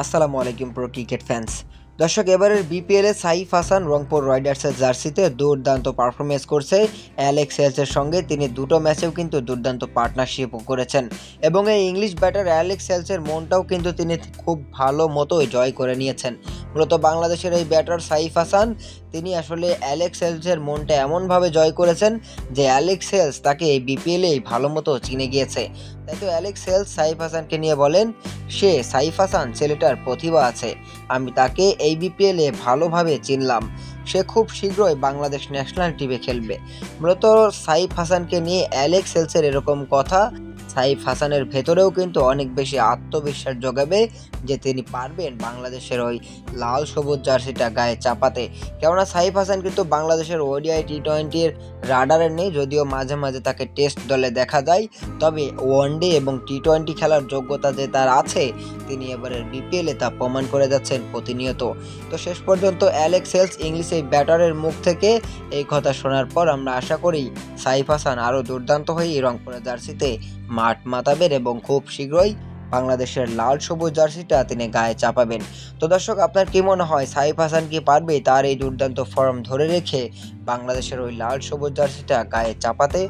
আসসালামু আলাইকুম pro cricket fans. দর্শক, এবারের বিপিএলে সাইফ হাসান রংপুর রাইডার্সের জার্সিতে দুর্দান্ত পারফরমেন্স করছে। অ্যালেক্স হেলসের সঙ্গে তিনি দুটো ম্যাচেও কিন্তু দুর্দান্ত পার্টনারশিপও করেছেন এবং এই ইংলিশ ব্যাটার অ্যালেক্স হেলসের মনটাও কিন্তু তিনি খুব ভালো মতোই জয় করে নিয়েছেন। মূলত বাংলাদেশের এই ব্যাটার সাইফ হাসান তিনি আসলে অ্যালেক্স হেলসের মনটা এমনভাবে জয় করেছেন যে অ্যালেক্স হেলস তাকে এই বিপিএলেই ভালো মতো চিনে গিয়েছে। তাই তো অ্যালেক্স হেলস সাইফ হাসানকে নিয়ে বলেন, সাইফ হাসান ছেলেটার প্রতিভা আছে, আমি তাকে এই বিপিএলে ভালোভাবে চিনলাম, সে খুব শীঘ্রই বাংলাদেশ ন্যাশনাল টিমে খেলবে। মূলত সাইফ হাসানকে নিয়ে অ্যালেক্স হেলসের এরকম কথা সাইফ হাসানের ভেতরেও কিন্তু অনেক বেশি আত্মবিশ্বাস যোগাবে যে তিনি পারবেন বাংলাদেশের ওই লাল সবুজ জার্সিটা গায়ে চাপাতে। কেননা সাইফ হাসান কিন্তু বাংলাদেশের ওডিআই টি-20-র রাডারে নেই, যদিও মাঝে মাঝে তাকে টেস্ট দলে দেখা যায়, তবে ওয়ানডে এবং টি-20 খেলার যোগ্যতা যে তার আছে তিনি এবারের বিপিএলে তা প্রমাণ করে যাচ্ছেন প্রতিনিয়ত। তো শেষ পর্যন্ত অ্যালেক্স হেলস ইংলিশ এই ব্যাটারের মুখ থেকে এই কথা শোনার পর আমরা আশা করি সাইফ হাসান আরও দুর্দান্ত হয়ে রংপুরের জার্সিতে মাঠ মাতাবেন এবং খুব শীঘ্রই বাংলাদেশের লাল সবুজ জার্সিটা তিনি গায়ে চাপাবেন। তো দর্শক, আপনার কি মনে হয় সাইফ হাসান কি পারবে তার এই দুর্দান্ত ফর্ম ধরে রেখে বাংলাদেশের ওই লাল সবুজ জার্সিটা গায়ে চাপাতে?